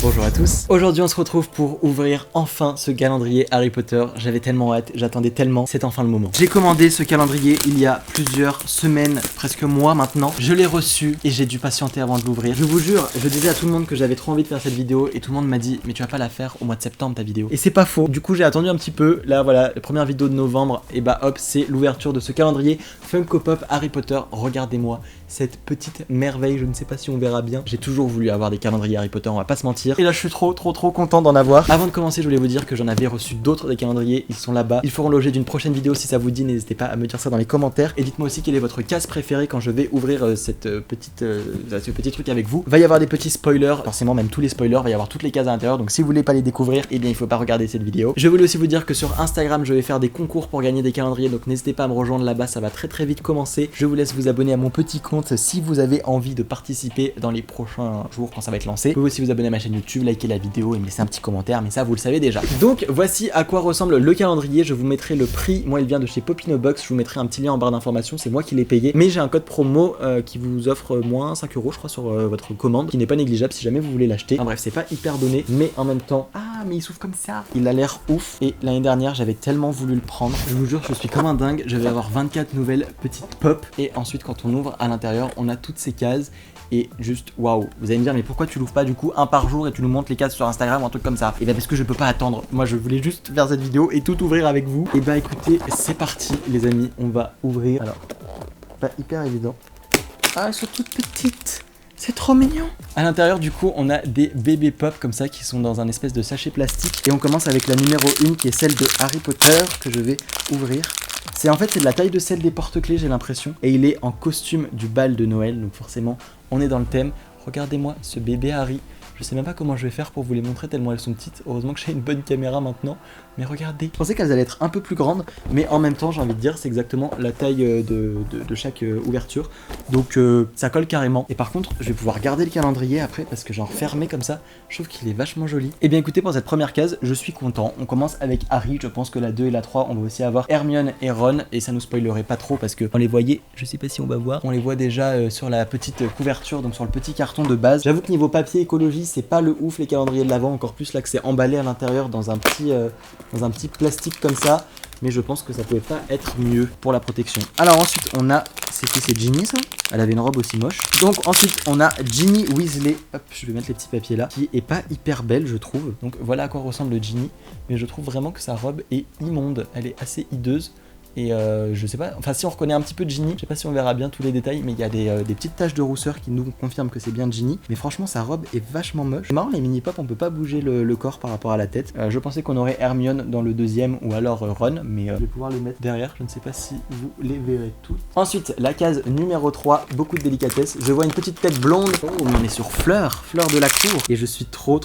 Bonjour à tous. Aujourd'hui on se retrouve pour ouvrir enfin ce calendrier Harry Potter. J'avais tellement hâte, j'attendais tellement, c'est enfin le moment. J'ai commandé ce calendrier il y a plusieurs semaines, presque mois maintenant. Je l'ai reçu et j'ai dû patienter avant de l'ouvrir. Je vous jure, je disais à tout le monde que j'avais trop envie de faire cette vidéo et tout le monde m'a dit mais tu vas pas la faire au mois de septembre ta vidéo. Et c'est pas faux. Du coup j'ai attendu un petit peu. Là voilà, la première vidéo de novembre et bah hop, c'est l'ouverture de ce calendrier Funko Pop Harry Potter. Regardez-moi cette petite merveille, je ne sais pas si on verra bien. J'ai toujours voulu avoir des calendriers Harry Potter, on va pas se mentir. Et là je suis trop content d'en avoir. Avant de commencer, je voulais vous dire que j'en avais reçu d'autres des calendriers, ils sont là-bas. Ils feront l'objet d'une prochaine vidéo si ça vous dit, n'hésitez pas à me dire ça dans les commentaires. Et dites-moi aussi quelle est votre case préférée quand je vais ouvrir ce petit truc avec vous. Va y avoir des petits spoilers, forcément même tous les spoilers, va y avoir toutes les cases à l'intérieur. Donc si vous voulez pas les découvrir, eh bien il faut pas regarder cette vidéo. Je voulais aussi vous dire que sur Instagram, je vais faire des concours pour gagner des calendriers, donc n'hésitez pas à me rejoindre là-bas, ça va très vite commencer. Je vous laisse vous abonner à mon petit compte si vous avez envie de participer dans les prochains jours quand ça va être lancé. Vous pouvez aussi vous abonner à ma chaîne YouTube, liker la vidéo et me laisser un petit commentaire, mais ça vous le savez déjà. Donc voici à quoi ressemble le calendrier. Je vous mettrai le prix, moi il vient de chez Popinobox, je vous mettrai un petit lien en barre d'informations, c'est moi qui l'ai payé, mais j'ai un code promo qui vous offre moins 5 € je crois sur votre commande, qui n'est pas négligeable si jamais vous voulez l'acheter. Enfin bref, c'est pas hyper donné, mais en même temps, ah mais il s'ouvre comme ça, il a l'air ouf. Et l'année dernière j'avais tellement voulu le prendre, je vous jure je suis comme un dingue. Je vais avoir 24 nouvelles petites pop et ensuite quand on ouvre à l'intérieur on a toutes ces cases. Et juste waouh, vous allez me dire mais pourquoi tu l'ouvres pas du coup un par jour et tu nous montres les cases sur Instagram ou un truc comme ça? Et bah parce que je peux pas attendre, moi je voulais juste faire cette vidéo et tout ouvrir avec vous. Et bah écoutez, c'est parti les amis, on va ouvrir. Alors, pas hyper évident. Ah elles sont toutes petites, c'est trop mignon. À l'intérieur du coup on a des bébés pop comme ça qui sont dans un espèce de sachet plastique. Et on commence avec la numéro 1 qui est celle de Harry Potter que je vais ouvrir. C'est de la taille de celle des porte-clés j'ai l'impression. Et il est en costume du bal de Noël, donc forcément on est dans le thème. Regardez-moi ce bébé Harry. Je sais même pas comment je vais faire pour vous les montrer tellement elles sont petites. Heureusement que j'ai une bonne caméra maintenant. Mais regardez. Je pensais qu'elles allaient être un peu plus grandes. Mais en même temps j'ai envie de dire c'est exactement la taille de chaque ouverture. Donc ça colle carrément. Et par contre je vais pouvoir garder le calendrier après parce que genre fermé comme ça. Je trouve qu'il est vachement joli. Et bien écoutez, pour cette première case je suis content. On commence avec Harry. Je pense que la 2 et la 3 on va aussi avoir Hermione et Ron. Et ça nous spoilerait pas trop parce que on les voyait, je sais pas si on va voir, on les voit déjà sur la petite couverture, donc sur le petit carton de base. J'avoue que niveau papier écologie c'est pas le ouf les calendriers de l'avant, encore plus là que c'est emballé à l'intérieur dans un petit plastique comme ça, mais je pense que ça pouvait pas être mieux pour la protection. Alors ensuite on a, c'est Ginny ça? Elle avait une robe aussi moche. Donc ensuite on a Ginny Weasley, hop je vais mettre les petits papiers là, qui est pas hyper belle je trouve. Donc voilà à quoi ressemble Ginny, mais je trouve vraiment que sa robe est immonde, elle est assez hideuse. Et je sais pas, enfin si on reconnaît un petit peu Ginny, je sais pas si on verra bien tous les détails, mais il y a des petites taches de rousseur qui nous confirment que c'est bien Ginny. Mais franchement sa robe est vachement moche. C'est marrant les mini pop, on peut pas bouger le corps par rapport à la tête. Je pensais qu'on aurait Hermione dans le deuxième ou alors Ron, mais je vais pouvoir les mettre derrière, je ne sais pas si vous les verrez toutes. Ensuite la case numéro 3, beaucoup de délicatesse. Je vois une petite tête blonde, oh mais on est sur Fleur de la cour. Et je suis trop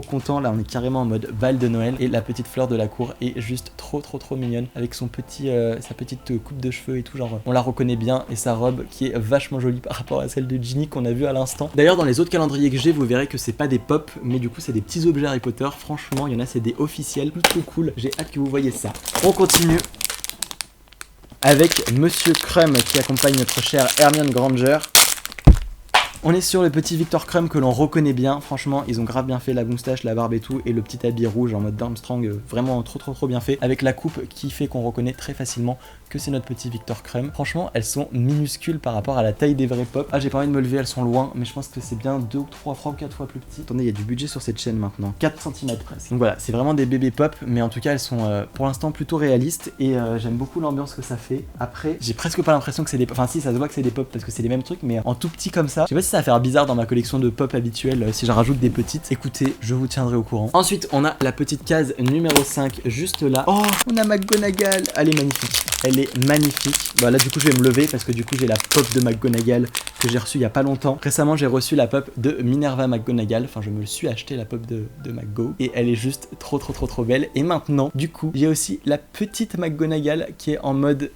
content, là on est carrément en mode bal de Noël. Et la petite Fleur de la cour est juste trop mignonne avec son petit... sa petite coupe de cheveux et tout, genre on la reconnaît bien, et sa robe qui est vachement jolie par rapport à celle de Ginny qu'on a vu à l'instant. D'ailleurs dans les autres calendriers que j'ai, vous verrez que c'est pas des pop, mais du coup c'est des petits objets Harry Potter. Franchement il y en a c'est des officiels, plutôt cool, j'ai hâte que vous voyez ça. On continue avec Monsieur Krum qui accompagne notre chère Hermione Granger. On est sur le petit Victor Krum que l'on reconnaît bien, franchement ils ont grave bien fait la moustache, la barbe et tout, et le petit habit rouge en mode d'Armstrong, vraiment trop bien fait, avec la coupe qui fait qu'on reconnaît très facilement que c'est notre petit Victor Krum. Franchement elles sont minuscules par rapport à la taille des vrais pop. Ah j'ai pas envie de me lever, elles sont loin, mais je pense que c'est bien 2 ou 3 fois ou 4 fois plus petit. Attendez, il y a du budget sur cette chaîne maintenant, 4 cm presque. Donc voilà, c'est vraiment des bébés pop, mais en tout cas elles sont pour l'instant plutôt réalistes, et j'aime beaucoup l'ambiance que ça fait. Après j'ai presque pas l'impression que c'est des pop, enfin si ça se voit que c'est des pop parce que c'est les mêmes trucs, mais en tout petit comme ça. Je sais pas si ça va faire bizarre dans ma collection de pop habituelle si je rajoute des petites. Écoutez, je vous tiendrai au courant. Ensuite on a la petite case numéro 5 juste là. Oh, on a McGonagall, elle est magnifique. Elle est magnifique. Bah là du coup je vais me lever parce que du coup j'ai la pop de McGonagall que j'ai reçue il y a pas longtemps. Récemment j'ai reçu la pop de Minerva McGonagall. Enfin je me suis acheté la pop de McGo. Et elle est juste trop belle. Et maintenant du coup j'ai aussi la petite McGonagall qui est en mode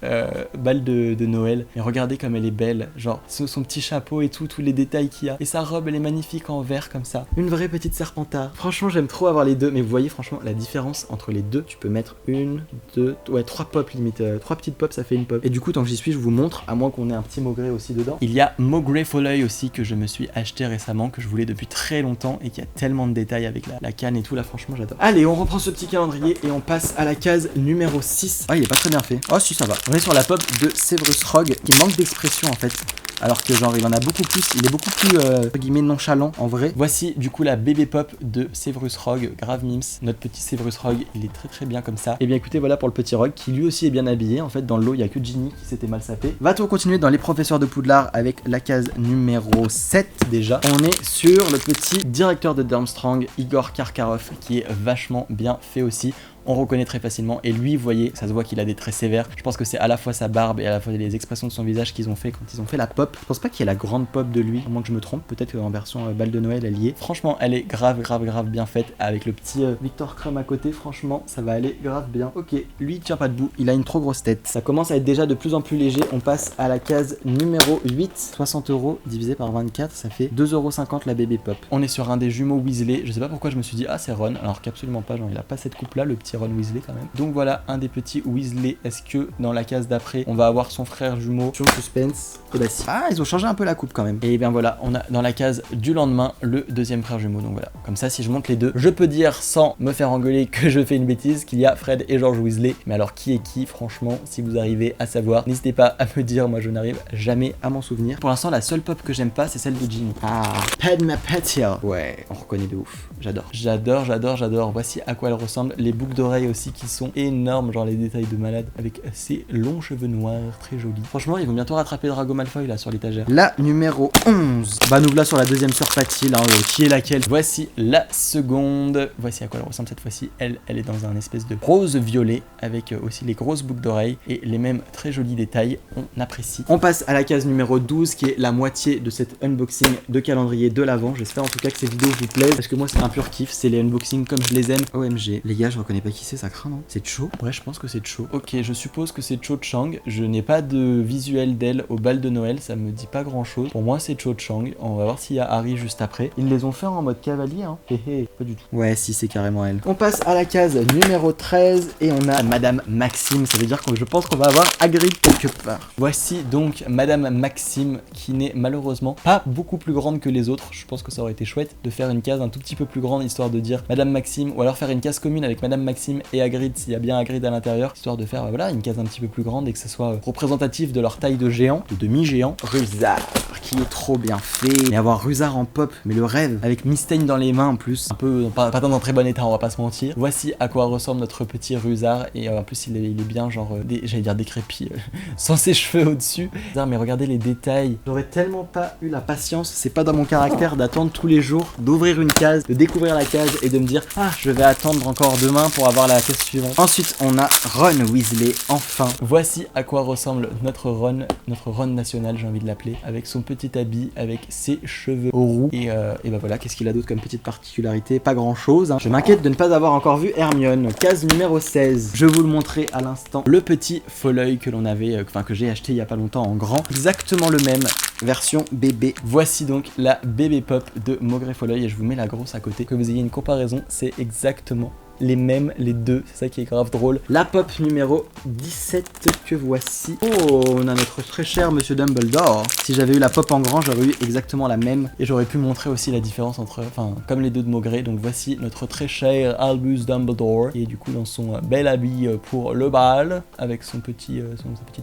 bal de Noël. Et regardez comme elle est belle. Genre son petit chapeau et tout, tous les détails qu'il y a. Et sa robe elle est magnifique en vert comme ça. Une vraie petite Serpentard. Franchement j'aime trop avoir les deux. Mais vous voyez franchement la différence entre les deux. Tu peux mettre une, deux, ouais 3 pop limite. 3 3 petites pop, ça fait une pop. Et du coup, tant que j'y suis, je vous montre, à moins qu'on ait un petit Maugrey aussi dedans. Il y a Maugrey Foley aussi que je me suis acheté récemment, que je voulais depuis très longtemps et qui a tellement de détails avec la canne et tout, là franchement j'adore. Allez, on reprend ce petit calendrier et on passe à la case numéro 6. Ah, il est pas très bien fait. Oh si, ça va. On est sur la pop de Severus Rogue qui manque d'expression en fait. Alors que genre il en a beaucoup plus, il est beaucoup plus entre guillemets nonchalant en vrai. Voici du coup la bébé pop de Severus Rogue, grave mims. Notre petit Severus Rogue, il est très très bien comme ça. Et bien écoutez, voilà pour le petit Rogue qui lui aussi est bien habillé. En fait dans le lot il y a que Ginny qui s'était mal sapé. Va-t-on continuer dans les professeurs de Poudlard avec la case numéro 7 déjà. On est sur le petit directeur de Durmstrang, Igor Karkaroff, qui est vachement bien fait aussi. On reconnaît très facilement et lui, vous voyez, ça se voit qu'il a des traits sévères. Je pense que c'est à la fois sa barbe et à la fois les expressions de son visage qu'ils ont fait quand ils ont fait la pop. Je pense pas qu'il y ait la grande pop de lui, à moins que je me trompe. Peut-être qu'en version balle de Noël elle y est. Franchement, elle est grave bien faite avec le petit Victor Crumb à côté. Franchement, ça va aller grave bien. Ok, lui il tient pas debout, il a une trop grosse tête. Ça commence à être déjà de plus en plus léger. On passe à la case numéro 8. 60 € divisé par 24, ça fait 2,50 € la bébé pop. On est sur un des jumeaux Weasley. Je sais pas pourquoi je me suis dit ah c'est Ron, alors qu'absolument pas, genre il a pas cette coupe là, le petit Ron Weasley quand même. Donc voilà un des petits Weasley. Est-ce que dans la case d'après on va avoir son frère jumeau sur suspense? Et bah si. Ah, ils ont changé un peu la coupe quand même. Et bien voilà, on a dans la case du lendemain le deuxième frère jumeau. Donc voilà, comme ça si je monte les deux, je peux dire sans me faire engueuler que je fais une bêtise qu'il y a Fred et George Weasley. Mais alors qui est qui franchement, si vous arrivez à savoir, n'hésitez pas à me dire, moi je n'arrive jamais à m'en souvenir. Pour l'instant la seule pop que j'aime pas c'est celle de Ginny. Ah, Padma Patil. Ouais, on reconnaît de ouf. J'adore. Voici à quoi elle ressemble. Les boucles d'oreilles aussi qui sont énormes, genre les détails de malade avec ces longs cheveux noirs très jolis. Franchement, ils vont bientôt rattraper Drago Malfoy là sur l'étagère. La numéro 11. Bah nous voilà sur la deuxième sœur Patil, hein, qui est laquelle? Voici la seconde. Voici à quoi elle ressemble cette fois-ci. Elle est dans un espèce de rose violet avec aussi les grosses boucles d'oreilles et les mêmes très jolis détails. On apprécie. On passe à la case numéro 12 qui est la moitié de cet unboxing de calendrier de l'Avent. J'espère en tout cas que ces vidéos vous plaisent parce que moi c'est un pur kiff, c'est les unboxings comme je les aime. OMG. Les gars, je reconnais pas qui c'est, ça craint non? C'est Cho? Ouais, je pense que c'est Cho. Ok, je suppose que c'est Cho Chang. Je n'ai pas de visuel d'elle au bal de Noël, ça me dit pas grand chose. Pour moi c'est Cho Chang. On va voir s'il y a Harry juste après. Ils les ont fait en mode cavalier, hein. Hé, pas du tout. Ouais, si, c'est carrément elle. On passe à la case numéro 13 et on a Madame Maxime. Ça veut dire que je pense qu'on va avoir Hagrid quelque part. Voici donc Madame Maxime qui n'est malheureusement pas beaucoup plus grande que les autres. Je pense que ça aurait été chouette de faire une case un tout petit peu plus grande histoire de dire Madame Maxime, ou alors faire une case commune avec Madame Maxime et Hagrid s'il y a bien Hagrid à l'intérieur, histoire de faire voilà une case un petit peu plus grande et que ça soit représentatif de leur taille de géant, de demi-géant. Rusard qui est trop bien fait, et avoir Rusard en pop, mais le rêve avec Mystaigne dans les mains en plus, un peu pas dans très bon état, on va pas se mentir. Voici à quoi ressemble notre petit Rusard et en plus il est bien genre j'allais dire décrépit sans ses cheveux au-dessus. Mais regardez les détails. J'aurais tellement pas eu la patience, c'est pas dans mon caractère d'attendre tous les jours, d'ouvrir une case, de découvrir la case et de me dire ah je vais attendre encore demain pour avoir la case suivante. Ensuite on a Ron Weasley, enfin. Voici à quoi ressemble notre Ron national, j'ai envie de l'appeler, avec son petit habit, avec ses cheveux roux et bah voilà, qu'est-ce qu'il a d'autre comme petite particularité? Pas grand chose, hein. Je m'inquiète de ne pas avoir encore vu Hermione. Case numéro 16. Je vous le montrais à l'instant, le petit Foley que l'on avait, que j'ai acheté il y a pas longtemps en grand, exactement le même, version bébé. Voici donc la bébé pop de Maugrey Foley et je vous mets la grosse à côté, que vous ayez une comparaison, c'est exactement les mêmes, les deux, c'est ça qui est grave drôle. La pop numéro 17 que voici. Oh, on a notre très cher Monsieur Dumbledore. Si j'avais eu la pop en grand, j'aurais eu exactement la même. Et j'aurais pu montrer aussi la différence entre, comme les deux de Maugrey. Donc voici notre très cher Albus Dumbledore, qui est du coup dans son bel habit pour le bal, avec sa petite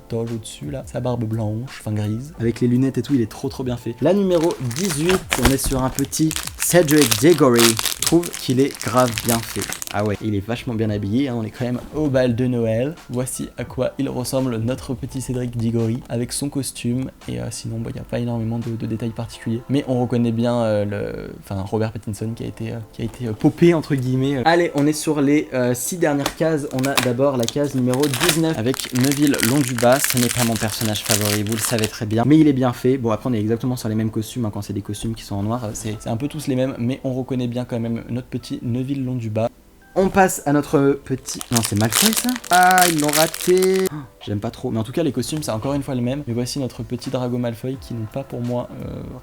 toge au-dessus là, sa barbe blanche, grise, avec les lunettes et tout, il est trop bien fait. La numéro 18, on est sur un petit Cedric Diggory. Je trouve qu'il est grave bien fait. Ah ouais, il est vachement bien habillé, hein, on est quand même au bal de Noël. Voici à quoi il ressemble notre petit Cédric Diggory avec son costume. Et sinon, il n'y a pas énormément de détails particuliers. Mais on reconnaît bien Robert Pattinson qui a été popé entre guillemets. Allez, on est sur les 6 dernières cases. On a d'abord la case numéro 19 avec Neville Londubat. Ce n'est pas mon personnage favori, vous le savez très bien. Mais il est bien fait. Bon, après on est exactement sur les mêmes costumes, hein, quand c'est des costumes qui sont en noir. C'est un peu tous les mêmes, mais on reconnaît bien quand même notre petit Neville Londubat. On passe à notre petit... Non, c'est Malfoy ça? Ah, ils l'ont raté. J'aime pas trop. Mais en tout cas, les costumes, c'est encore une fois le même. Mais voici notre petit Drago Malfoy qui n'ont pas pour moi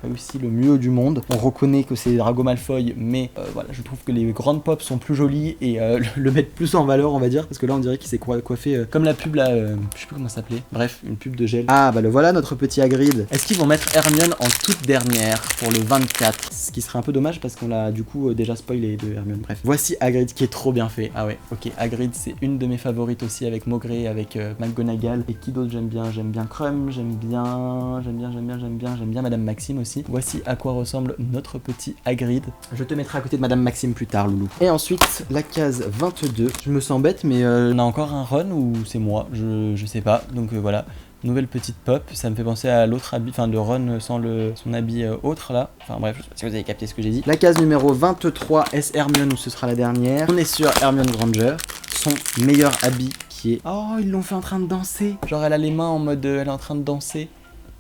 réussi le mieux du monde. On reconnaît que c'est Drago Malfoy, mais voilà, je trouve que les grandes pop sont plus jolies et le mettent plus en valeur, on va dire. Parce que là, on dirait qu'il s'est coiffé comme la pub là, je sais plus comment ça s'appelait. Bref, une pub de gel. Ah, bah le voilà, notre petit Hagrid. Est-ce qu'ils vont mettre Hermione en toute dernière pour le 24? Ce qui serait un peu dommage parce qu'on l'a du coup déjà spoilé de Hermione. Bref, voici Hagrid qui est trop bien fait. Ah ouais, ok, Hagrid c'est une de mes favorites aussi avec Maugrey, avec McGonagall. Et qui d'autre j'aime bien? J'aime bien Krum, j'aime bien Madame Maxime aussi. Voici à quoi ressemble notre petit Hagrid. Je te mettrai à côté de Madame Maxime plus tard, loulou. Et ensuite, la case 22. Je me sens bête, mais on a encore un Ron ou c'est moi? Je sais pas. Donc voilà. Nouvelle petite pop, ça me fait penser à l'autre habit, enfin de Ron sans son habit autre là. Enfin bref, je sais pas si vous avez capté ce que j'ai dit. La case numéro 23, est Hermione ou ce sera la dernière? On est sur Hermione Granger, son meilleur habit qui est... Oh, ils l'ont fait en train de danser. Genre elle a les mains en mode elle est en train de danser.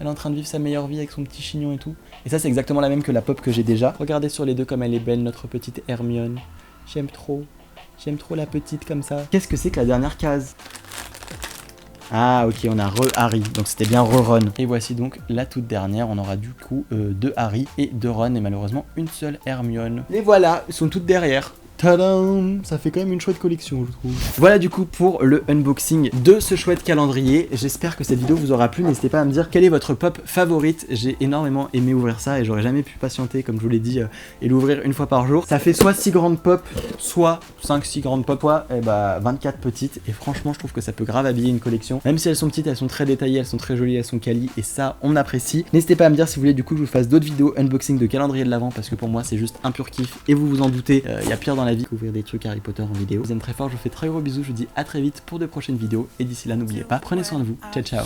Elle est en train de vivre sa meilleure vie avec son petit chignon et tout. Et ça c'est exactement la même que la pop que j'ai déjà. Regardez sur les deux comme elle est belle, notre petite Hermione. J'aime trop la petite comme ça. Qu'est-ce que c'est que la dernière case? Ah ok, on a Harry, donc c'était bien Ron. Et voici donc la toute dernière, on aura du coup 2 Harry et 2 Ron et malheureusement une seule Hermione. Les voilà, ils sont toutes derrière. Tadam! Ça fait quand même une chouette collection, je trouve. Voilà du coup pour le unboxing de ce chouette calendrier. J'espère que cette vidéo vous aura plu. N'hésitez pas à me dire quelle est votre pop favorite. J'ai énormément aimé ouvrir ça et j'aurais jamais pu patienter, comme je vous l'ai dit, et l'ouvrir une fois par jour. Ça fait soit 6 grandes pop, soit 5-6 grandes pop, soit 24 petites. Et franchement, je trouve que ça peut grave habiller une collection. Même si elles sont petites, elles sont très détaillées, elles sont très jolies, elles sont quali. Et ça, on apprécie. N'hésitez pas à me dire si vous voulez du coup que je vous fasse d'autres vidéos unboxing de calendrier de l'Avent parce que pour moi, c'est juste un pur kiff. Et vous vous en doutez, il y a pire dans la vie qu'ouvrir des trucs Harry Potter en vidéo. Je vous aime très fort, je vous fais très gros bisous, je vous dis à très vite pour de prochaines vidéos et d'ici là n'oubliez pas, prenez soin de vous, ciao ciao.